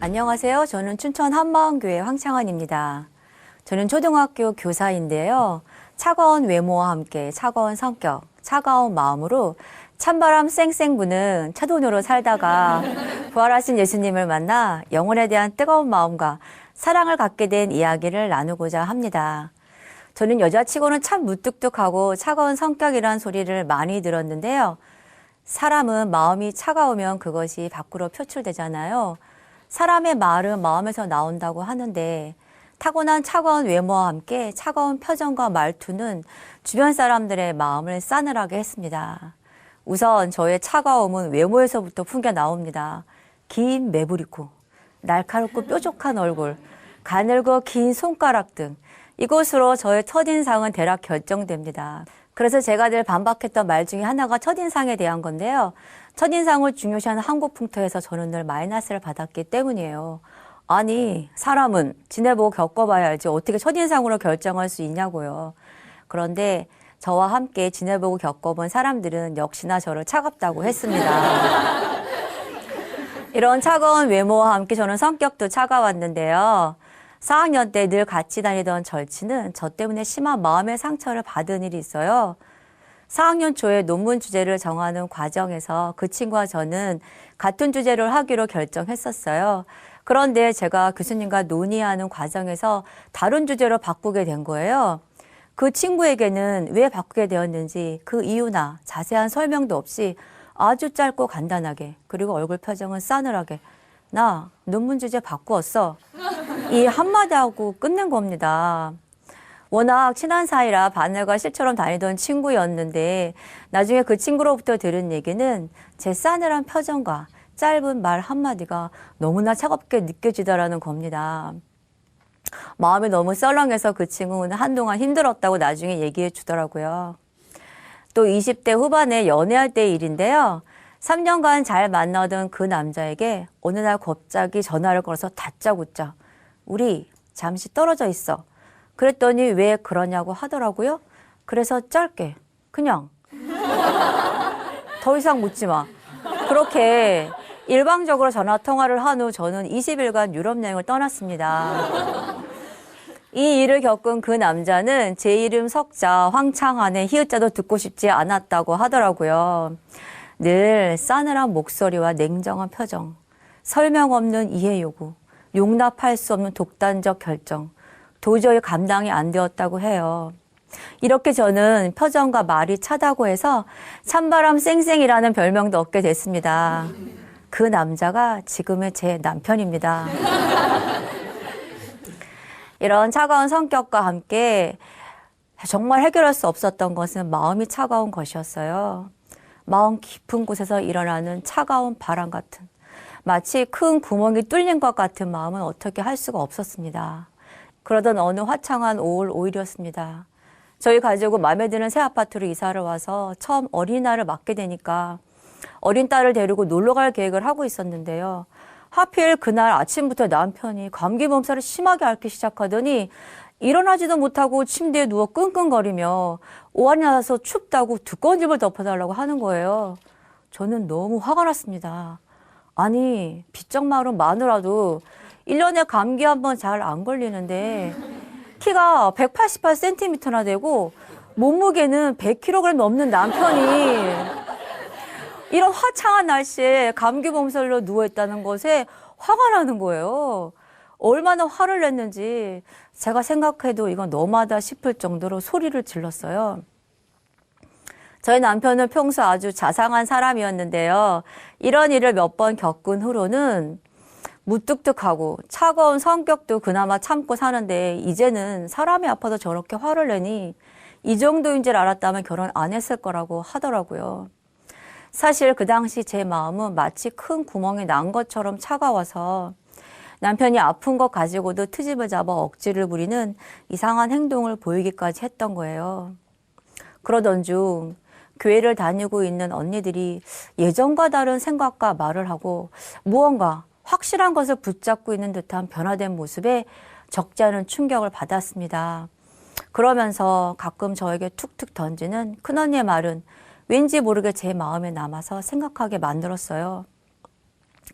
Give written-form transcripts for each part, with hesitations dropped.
안녕하세요. 저는 춘천 한마음교회 황창환입니다. 저는 초등학교 교사인데요. 차가운 외모와 함께 차가운 성격, 차가운 마음으로 찬바람 쌩쌩 부는 차돈으로 살다가 부활하신 예수님을 만나 영혼에 대한 뜨거운 마음과 사랑을 갖게 된 이야기를 나누고자 합니다. 저는 여자치고는 참 무뚝뚝하고 차가운 성격이란 소리를 많이 들었는데요. 사람은 마음이 차가우면 그것이 밖으로 표출되잖아요. 사람의 말은 마음에서 나온다고 하는데 타고난 차가운 외모와 함께 차가운 표정과 말투는 주변 사람들의 마음을 싸늘하게 했습니다. 우선 저의 차가움은 외모에서부터 풍겨 나옵니다. 긴 매부리코, 날카롭고 뾰족한 얼굴, 가늘고 긴 손가락 등 이것으로 저의 첫인상은 대략 결정됩니다. 그래서 제가 늘 반박했던 말 중에 하나가 첫인상에 대한 건데요. 첫인상을 중요시하는 한국 풍토에서 저는 늘 마이너스를 받았기 때문이에요. 아니, 사람은 지내보고 겪어봐야 알지 어떻게 첫인상으로 결정할 수 있냐고요. 그런데 저와 함께 지내보고 겪어본 사람들은 역시나 저를 차갑다고 했습니다. 이런 차가운 외모와 함께 저는 성격도 차가웠는데요. 4학년 때 늘 같이 다니던 절친은 저 때문에 심한 마음의 상처를 받은 일이 있어요. 4학년 초에 논문 주제를 정하는 과정에서 그 친구와 저는 같은 주제를 하기로 결정했었어요. 그런데 제가 교수님과 논의하는 과정에서 다른 주제로 바꾸게 된 거예요. 그 친구에게는 왜 바꾸게 되었는지 그 이유나 자세한 설명도 없이 아주 짧고 간단하게, 그리고 얼굴 표정은 싸늘하게 나 논문 주제 바꾸었어. 이 한마디 하고 끝낸 겁니다. 워낙 친한 사이라 바늘과 실처럼 다니던 친구였는데 나중에 그 친구로부터 들은 얘기는 제 싸늘한 표정과 짧은 말 한마디가 너무나 차갑게 느껴지더라는 겁니다. 마음이 너무 썰렁해서 그 친구는 한동안 힘들었다고 나중에 얘기해 주더라고요. 또 20대 후반에 연애할 때의 일인데요. 3년간 잘 만나던 그 남자에게 어느 날 갑자기 전화를 걸어서 다짜고짜 우리 잠시 떨어져 있어. 그랬더니 왜 그러냐고 하더라고요. 그래서 짧게 그냥 더 이상 묻지 마. 그렇게 일방적으로 전화 통화를 한 후 저는 20일간 유럽 여행을 떠났습니다. 이 일을 겪은 그 남자는 제 이름 석자 황창환의 히읗자도 듣고 싶지 않았다고 하더라고요. 늘 싸늘한 목소리와 냉정한 표정, 설명 없는 이해 요구, 용납할 수 없는 독단적 결정, 도저히 감당이 안 되었다고 해요. 이렇게 저는 표정과 말이 차다고 해서 찬바람 쌩쌩이라는 별명도 얻게 됐습니다. 그 남자가 지금의 제 남편입니다. 이런 차가운 성격과 함께 정말 해결할 수 없었던 것은 마음이 차가운 것이었어요. 마음 깊은 곳에서 일어나는 차가운 바람 같은, 마치 큰 구멍이 뚫린 것 같은 마음은 어떻게 할 수가 없었습니다. 그러던 어느 화창한 5월 5일이었습니다. 저희 가족은 마음에 드는 새 아파트로 이사를 와서 처음 어린이날을 맞게 되니까 어린 딸을 데리고 놀러 갈 계획을 하고 있었는데요. 하필 그날 아침부터 남편이 감기 몸살을 심하게 앓기 시작하더니 일어나지도 못하고 침대에 누워 끙끙거리며 오한이 나서 춥다고 두꺼운 집을 덮어달라고 하는 거예요. 저는 너무 화가 났습니다. 아니, 빗장마을은 마누라도 1년에 감기 한 번 잘 안 걸리는데 키가 188cm나 되고 몸무게는 100kg 넘는 남편이 이런 화창한 날씨에 감기 몸살로 누워있다는 것에 화가 나는 거예요. 얼마나 화를 냈는지 제가 생각해도 이건 너무하다 싶을 정도로 소리를 질렀어요. 저희 남편은 평소 아주 자상한 사람이었는데요. 이런 일을 몇 번 겪은 후로는 무뚝뚝하고 차가운 성격도 그나마 참고 사는데 이제는 사람이 아파도 저렇게 화를 내니 이 정도인 줄 알았다면 결혼 안 했을 거라고 하더라고요. 사실 그 당시 제 마음은 마치 큰 구멍이 난 것처럼 차가워서 남편이 아픈 것 가지고도 트집을 잡아 억지를 부리는 이상한 행동을 보이기까지 했던 거예요. 그러던 중 교회를 다니고 있는 언니들이 예전과 다른 생각과 말을 하고 무언가 확실한 것을 붙잡고 있는 듯한 변화된 모습에 적지 않은 충격을 받았습니다. 그러면서 가끔 저에게 툭툭 던지는 큰언니의 말은 왠지 모르게 제 마음에 남아서 생각하게 만들었어요.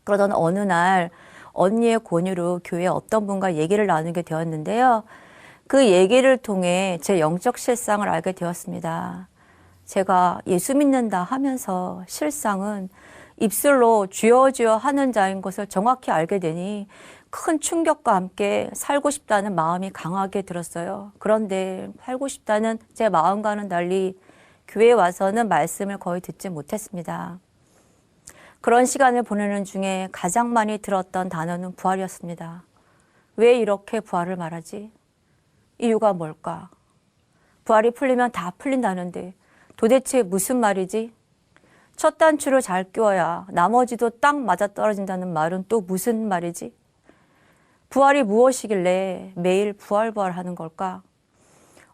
그러던 어느 날 언니의 권유로 교회에 어떤 분과 얘기를 나누게 되었는데요. 그 얘기를 통해 제 영적 실상을 알게 되었습니다. 제가 예수 믿는다 하면서 실상은 입술로 주여 주여 하는 자인 것을 정확히 알게 되니 큰 충격과 함께 살고 싶다는 마음이 강하게 들었어요. 그런데 살고 싶다는 제 마음과는 달리 교회에 와서는 말씀을 거의 듣지 못했습니다. 그런 시간을 보내는 중에 가장 많이 들었던 단어는 부활이었습니다. 왜 이렇게 부활을 말하지? 이유가 뭘까? 부활이 풀리면 다 풀린다는데 도대체 무슨 말이지? 첫 단추를 잘 끼워야 나머지도 딱 맞아떨어진다는 말은 또 무슨 말이지? 부활이 무엇이길래 매일 부활하는 걸까?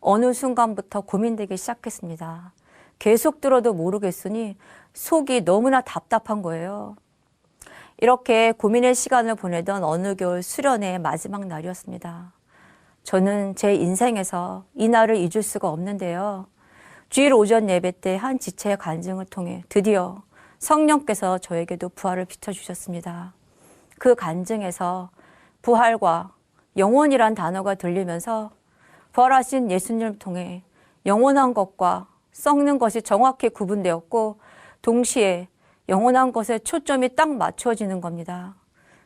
어느 순간부터 고민되기 시작했습니다. 계속 들어도 모르겠으니 속이 너무나 답답한 거예요. 이렇게 고민의 시간을 보내던 어느 겨울 수련의 마지막 날이었습니다. 저는 제 인생에서 이 날을 잊을 수가 없는데요. 주일 오전 예배 때 한 지체의 간증을 통해 드디어 성령께서 저에게도 부활을 비춰주셨습니다. 그 간증에서 부활과 영원이란 단어가 들리면서 부활하신 예수님을 통해 영원한 것과 썩는 것이 정확히 구분되었고 동시에 영원한 것에 초점이 딱 맞춰지는 겁니다.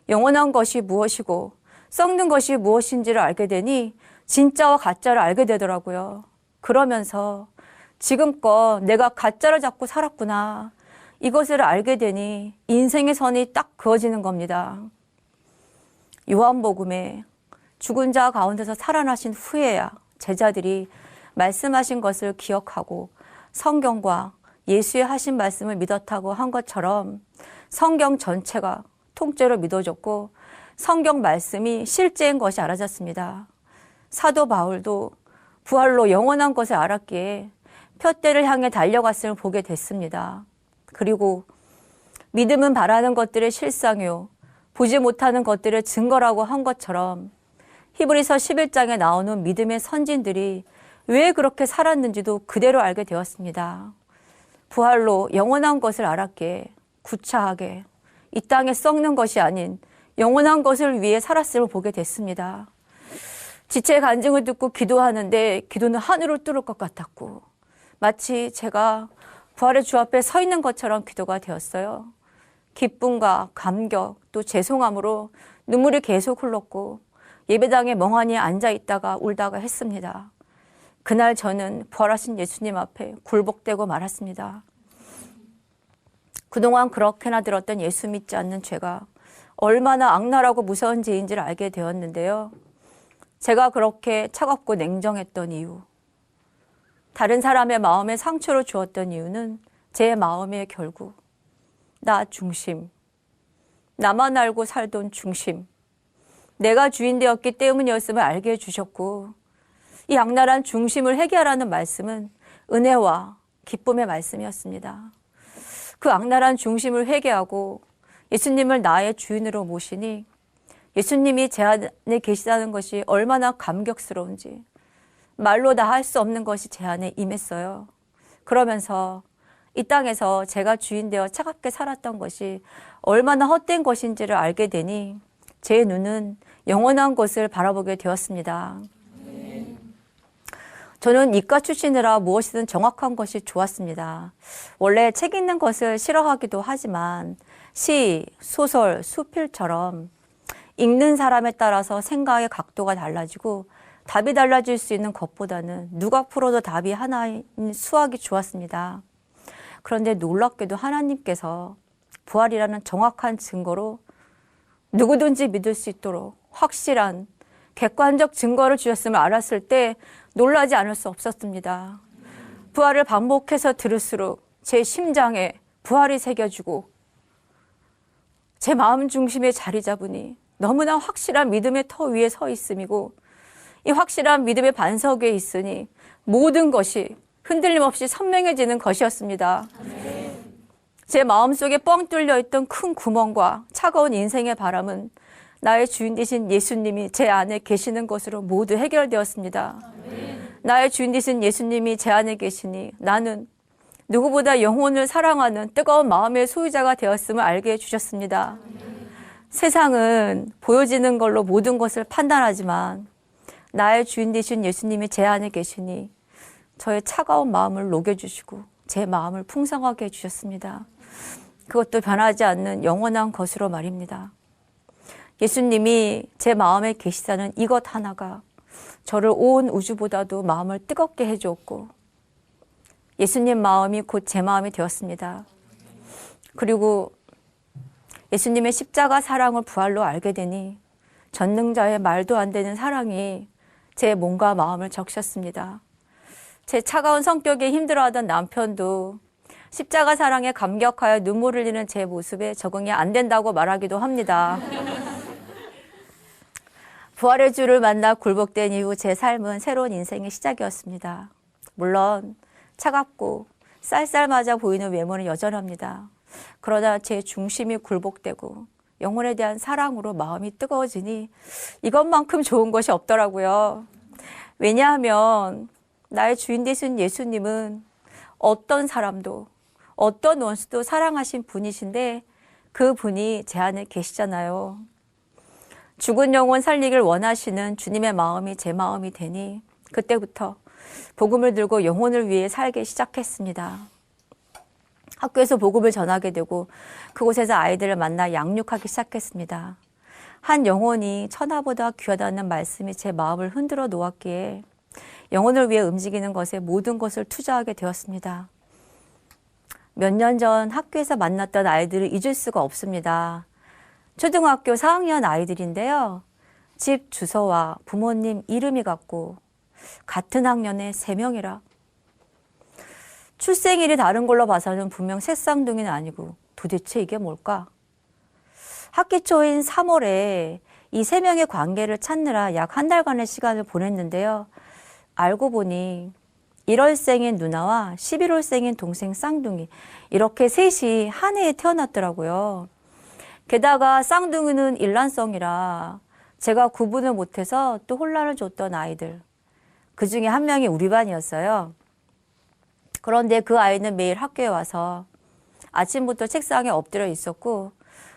영원한 것이 무엇이고 썩는 것이 무엇인지를 알게 되니 진짜와 가짜를 알게 되더라고요. 그러면서 지금껏 내가 가짜를 잡고 살았구나. 이것을 알게 되니 인생의 선이 딱 그어지는 겁니다. 요한복음에 죽은 자 가운데서 살아나신 후에야 제자들이 말씀하신 것을 기억하고 성경과 예수의 하신 말씀을 믿었다고 한 것처럼 성경 전체가 통째로 믿어졌고 성경 말씀이 실제인 것이 알아졌습니다. 사도 바울도 부활로 영원한 것을 알았기에 푯대를 향해 달려갔음을 보게 됐습니다. 그리고 믿음은 바라는 것들의 실상이요 보지 못하는 것들의 증거라고 한 것처럼 히브리서 11장에 나오는 믿음의 선진들이 왜 그렇게 살았는지도 그대로 알게 되었습니다. 부활로 영원한 것을 알았기에 구차하게 이 땅에 썩는 것이 아닌 영원한 것을 위해 살았음을 보게 됐습니다. 지체의 간증을 듣고 기도하는데 기도는 하늘을 뚫을 것 같았고 마치 제가 부활의 주 앞에 서 있는 것처럼 기도가 되었어요. 기쁨과 감격 또 죄송함으로 눈물이 계속 흘렀고 예배당에 멍하니 앉아있다가 울다가 했습니다. 그날 저는 부활하신 예수님 앞에 굴복되고 말았습니다. 그동안 그렇게나 들었던 예수 믿지 않는 죄가 얼마나 악랄하고 무서운 죄인지를 알게 되었는데요. 제가 그렇게 차갑고 냉정했던 이유, 다른 사람의 마음에 상처를 주었던 이유는 제 마음의 결국 나 중심, 나만 알고 살던 중심, 내가 주인 되었기 때문이었음을 알게 해주셨고 이 악랄한 중심을 해결하라는 말씀은 은혜와 기쁨의 말씀이었습니다. 그 악랄한 중심을 회개하고 예수님을 나의 주인으로 모시니 예수님이 제 안에 계시다는 것이 얼마나 감격스러운지 말로 다 할 수 없는 것이 제 안에 임했어요. 그러면서 이 땅에서 제가 주인 되어 차갑게 살았던 것이 얼마나 헛된 것인지를 알게 되니 제 눈은 영원한 것을 바라보게 되었습니다. 저는 이과 출신이라 무엇이든 정확한 것이 좋았습니다. 원래 책 읽는 것을 싫어하기도 하지만 시, 소설, 수필처럼 읽는 사람에 따라서 생각의 각도가 달라지고 답이 달라질 수 있는 것보다는 누가 풀어도 답이 하나인 수학이 좋았습니다. 그런데 놀랍게도 하나님께서 부활이라는 정확한 증거로 누구든지 믿을 수 있도록 확실한 객관적 증거를 주셨음을 알았을 때 놀라지 않을 수 없었습니다. 부활을 반복해서 들을수록 제 심장에 부활이 새겨지고 제 마음 중심에 자리 잡으니 너무나 확실한 믿음의 터 위에 서 있음이고 이 확실한 믿음의 반석 위에 있으니 모든 것이 흔들림 없이 선명해지는 것이었습니다. 제 마음속에 뻥 뚫려 있던 큰 구멍과 차가운 인생의 바람은 나의 주인 되신 예수님이 제 안에 계시는 것으로 모두 해결되었습니다. 나의 주인 되신 예수님이 제 안에 계시니 나는 누구보다 영혼을 사랑하는 뜨거운 마음의 소유자가 되었음을 알게 해주셨습니다. 세상은 보여지는 걸로 모든 것을 판단하지만 나의 주인 되신 예수님이 제 안에 계시니 저의 차가운 마음을 녹여주시고 제 마음을 풍성하게 해주셨습니다. 그것도 변하지 않는 영원한 것으로 말입니다. 예수님이 제 마음에 계시다는 이것 하나가 저를 온 우주보다도 마음을 뜨겁게 해주었고 예수님 마음이 곧 제 마음이 되었습니다. 그리고 예수님의 십자가 사랑을 부활로 알게 되니 전능자의 말도 안 되는 사랑이 제 몸과 마음을 적셨습니다. 제 차가운 성격에 힘들어하던 남편도 십자가 사랑에 감격하여 눈물 흘리는 제 모습에 적응이 안 된다고 말하기도 합니다. 부활의 주를 만나 굴복된 이후 제 삶은 새로운 인생의 시작이었습니다. 물론 차갑고 쌀쌀맞아 보이는 외모는 여전합니다. 그러나 제 중심이 굴복되고 영혼에 대한 사랑으로 마음이 뜨거워지니 이것만큼 좋은 것이 없더라고요. 왜냐하면 나의 주인 되신 예수님은 어떤 사람도 어떤 원수도 사랑하신 분이신데 그 분이 제 안에 계시잖아요. 죽은 영혼 살리길 원하시는 주님의 마음이 제 마음이 되니 그때부터 복음을 들고 영혼을 위해 살기 시작했습니다. 학교에서 복음을 전하게 되고 그곳에서 아이들을 만나 양육하기 시작했습니다. 한 영혼이 천하보다 귀하다는 말씀이 제 마음을 흔들어 놓았기에 영혼을 위해 움직이는 것에 모든 것을 투자하게 되었습니다. 몇 년 전 학교에서 만났던 아이들을 잊을 수가 없습니다. 초등학교 4학년 아이들인데요. 집 주소와 부모님 이름이 같고 같은 학년에 3명이라 출생일이 다른 걸로 봐서는 분명 새쌍둥이는 아니고 도대체 이게 뭘까? 학기 초인 3월에 이 3명의 관계를 찾느라 약 한 달간의 시간을 보냈는데요. 알고 보니 1월생인 누나와 11월생인 동생 쌍둥이 이렇게 셋이 한 해에 태어났더라고요. 게다가 쌍둥이는 일란성이라 제가 구분을 못해서 또 혼란을 줬던 아이들. 그 중에 한 명이 우리 반이었어요. 그런데 그 아이는 매일 학교에 와서 아침부터 책상에 엎드려 있었고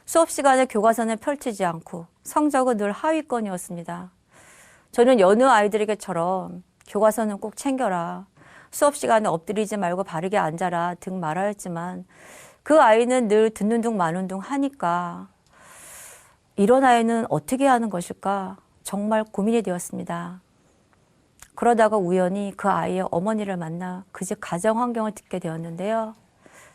수업 시간에 교과서는 펼치지 않고 성적은 늘 하위권이었습니다. 저는 여느 아이들에게처럼 교과서는 꼭 챙겨라. 수업 시간에 엎드리지 말고 바르게 앉아라 등 말하였지만 그 아이는 늘 듣는 둥 마는 둥 하니까 이런 아이는 어떻게 하는 것일까 정말 고민이 되었습니다. 그러다가 우연히 그 아이의 어머니를 만나 그 집 가정 환경을 듣게 되었는데요.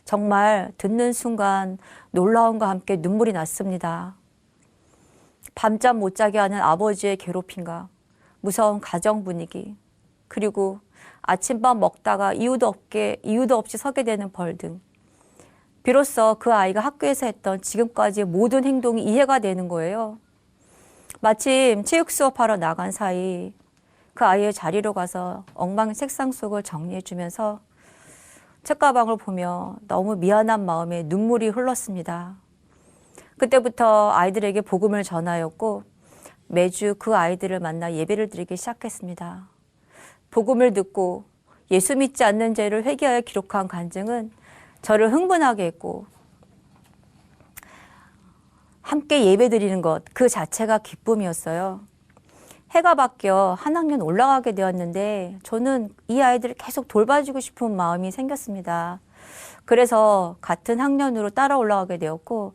정말 듣는 순간 놀라움과 함께 눈물이 났습니다. 밤잠 못 자게 하는 아버지의 괴롭힘과 무서운 가정 분위기, 그리고 아침밥 먹다가 이유도 없이 서게 되는 벌 등 비로소 그 아이가 학교에서 했던 지금까지의 모든 행동이 이해가 되는 거예요. 마침 체육 수업하러 나간 사이 그 아이의 자리로 가서 엉망 책상 속을 정리해주면서 책가방을 보며 너무 미안한 마음에 눈물이 흘렀습니다. 그때부터 아이들에게 복음을 전하였고 매주 그 아이들을 만나 예배를 드리기 시작했습니다. 복음을 듣고 예수 믿지 않는 죄를 회개하여 기록한 간증은 저를 흥분하게 했고 함께 예배 드리는 것 그 자체가 기쁨이었어요. 해가 바뀌어 한 학년 올라가게 되었는데 저는 이 아이들을 계속 돌봐주고 싶은 마음이 생겼습니다. 그래서 같은 학년으로 따라 올라가게 되었고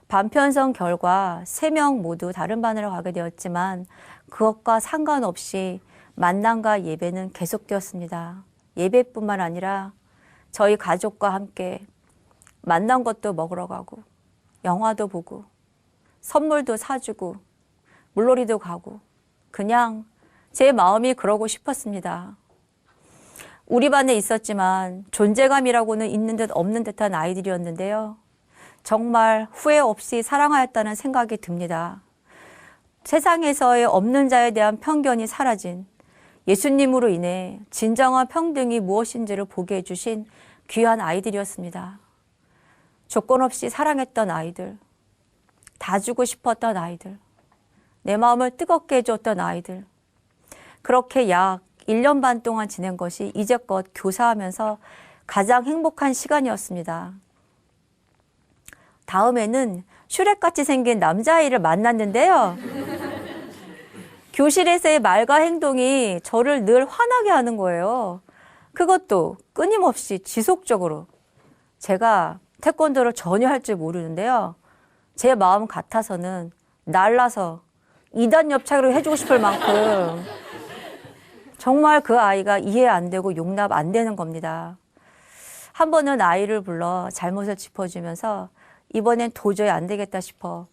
반편성 결과 3명 모두 다른 반으로 가게 되었지만 그것과 상관없이 만남과 예배는 계속되었습니다. 예배뿐만 아니라 저희 가족과 함께 만난 것도 먹으러 가고 영화도 보고 선물도 사주고 물놀이도 가고 그냥 제 마음이 그러고 싶었습니다. 우리 반에 있었지만 존재감이라고는 있는 듯 없는 듯한 아이들이었는데요. 정말 후회 없이 사랑하였다는 생각이 듭니다. 세상에서의 없는 자에 대한 편견이 사라진 예수님으로 인해 진정한 평등이 무엇인지를 보게 해주신 귀한 아이들이었습니다. 조건 없이 사랑했던 아이들, 다 주고 싶었던 아이들, 내 마음을 뜨겁게 해줬던 아이들. 그렇게 약 1년 반 동안 지낸 것이 이제껏 교사하면서 가장 행복한 시간이었습니다. 다음에는 슈렉같이 생긴 남자아이를 만났는데요. 교실에서의 말과 행동이 저를 늘 화나게 하는 거예요. 그것도 끊임없이 지속적으로. 제가 태권도를 전혀 할 줄 모르는데요. 제 마음 같아서는 날라서 2단 옆차기로 해주고 싶을 만큼 정말 그 아이가 이해 안 되고 용납 안 되는 겁니다. 한 번은 아이를 불러 잘못을 짚어주면서 이번엔 도저히 안 되겠다 싶어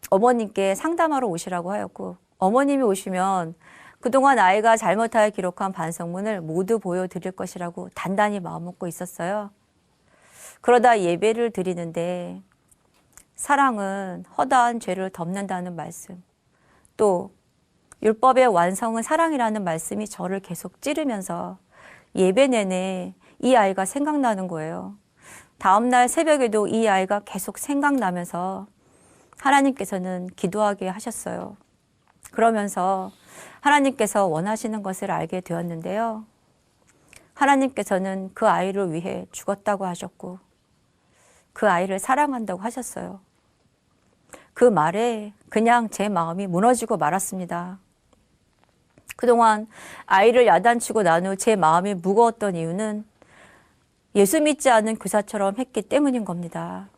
어머님께 상담하러 오시라고 하였고, 어머님이 오시면 그동안 아이가 잘못하여 기록한 반성문을 모두 보여드릴 것이라고 단단히 마음먹고 있었어요. 그러다 예배를 드리는데 사랑은 허다한 죄를 덮는다는 말씀, 또 율법의 완성은 사랑이라는 말씀이 저를 계속 찌르면서 예배 내내 이 아이가 생각나는 거예요. 다음날 새벽에도 이 아이가 계속 생각나면서 하나님께서는 기도하게 하셨어요. 그러면서 하나님께서 원하시는 것을 알게 되었는데요. 하나님께서는 그 아이를 위해 죽었다고 하셨고 그 아이를 사랑한다고 하셨어요. 그 말에 그냥 제 마음이 무너지고 말았습니다. 그동안 아이를 야단치고 난 후 제 마음이 무거웠던 이유는 예수 믿지 않은 교사처럼 했기 때문인 겁니다.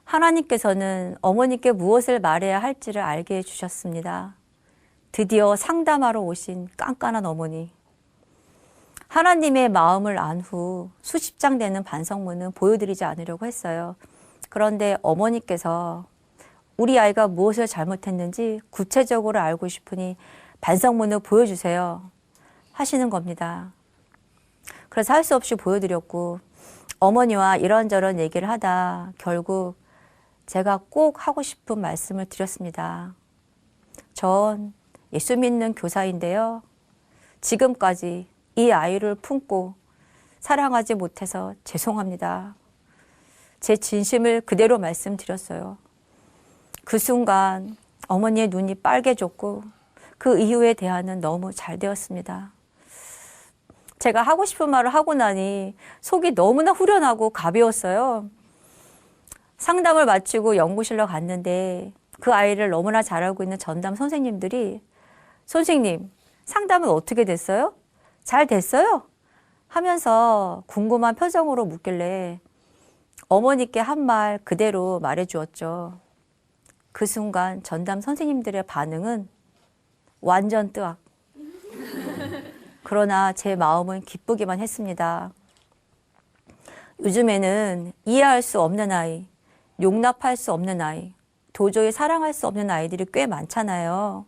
하나님께서는 어머니께 무엇을 말해야 할지를 알게 해주셨습니다. 드디어 상담하러 오신 깐깐한 어머니. 하나님의 마음을 안 후 수십 장 되는 반성문은 보여드리지 않으려고 했어요. 그런데 어머니께서 우리 아이가 무엇을 잘못했는지 구체적으로 알고 싶으니 반성문을 보여주세요 하시는 겁니다. 그래서 할 수 없이 보여드렸고 어머니와 이런저런 얘기를 하다 결국 제가 꼭 하고 싶은 말씀을 드렸습니다. 전 예수 믿는 교사인데요. 지금까지 이 아이를 품고 사랑하지 못해서 죄송합니다. 제 진심을 그대로 말씀드렸어요. 그 순간 어머니의 눈이 빨개졌고 그 이후의 대화는 너무 잘 되었습니다. 제가 하고 싶은 말을 하고 나니 속이 너무나 후련하고 가벼웠어요. 상담을 마치고 연구실로 갔는데 그 아이를 너무나 잘 알고 있는 전담 선생님들이 선생님, 상담은 어떻게 됐어요? 잘 됐어요? 하면서 궁금한 표정으로 묻길래 어머니께 한 말 그대로 말해주었죠. 그 순간 전담 선생님들의 반응은 완전 뜨악. 그러나 제 마음은 기쁘기만 했습니다. 요즘에는 이해할 수 없는 아이, 용납할 수 없는 아이, 도저히 사랑할 수 없는 아이들이 꽤 많잖아요.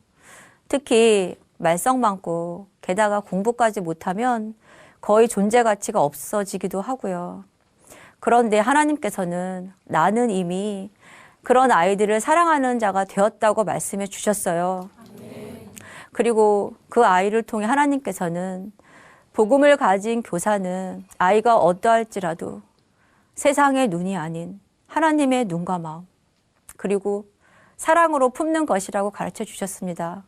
특히 말썽 많고 게다가 공부까지 못하면 거의 존재 가치가 없어지기도 하고요. 그런데 하나님께서는 나는 이미 그런 아이들을 사랑하는 자가 되었다고 말씀해 주셨어요. 그리고 그 아이를 통해 하나님께서는 복음을 가진 교사는 아이가 어떠할지라도 세상의 눈이 아닌 하나님의 눈과 마음, 그리고 사랑으로 품는 것이라고 가르쳐 주셨습니다.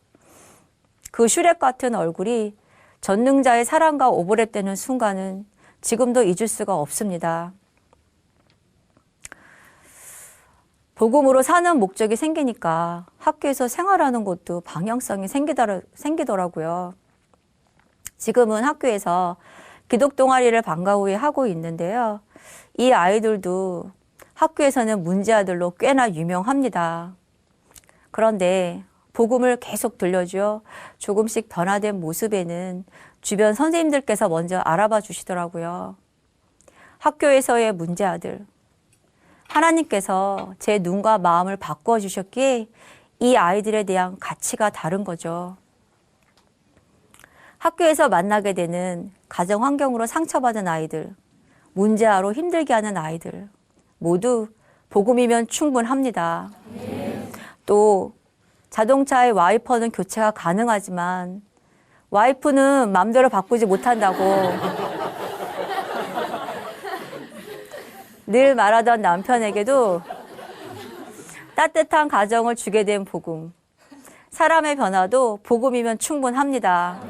그 슈렉 같은 얼굴이 전능자의 사랑과 오버랩되는 순간은 지금도 잊을 수가 없습니다. 복음으로 사는 목적이 생기니까 학교에서 생활하는 것도 방향성이 생기더라고요. 지금은 학교에서 기독 동아리를 방과 후에 하고 있는데요. 이 아이들도 학교에서는 문제 아들로 꽤나 유명합니다. 그런데 복음을 계속 들려주어 조금씩 변화된 모습에는 주변 선생님들께서 먼저 알아봐 주시더라고요. 학교에서의 문제 아들. 하나님께서 제 눈과 마음을 바꿔 주셨기에 이 아이들에 대한 가치가 다른 거죠. 학교에서 만나게 되는 가정 환경으로 상처받은 아이들, 문제아로 힘들게 하는 아이들 모두 복음이면 충분합니다. 또 자동차의 와이퍼는 교체가 가능하지만 와이프는 마음대로 바꾸지 못한다고 늘 말하던 남편에게도 따뜻한 가정을 주게 된 복음. 사람의 변화도 복음이면 충분합니다.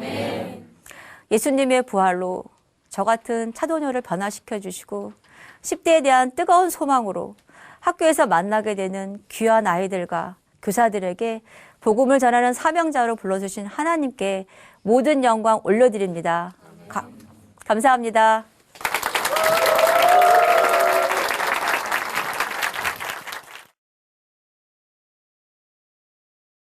예수님의 부활로 저 같은 차도녀를 변화시켜 주시고 10대에 대한 뜨거운 소망으로 학교에서 만나게 되는 귀한 아이들과 교사들에게 복음을 전하는 사명자로 불러주신 하나님께 모든 영광 올려드립니다. 감사합니다.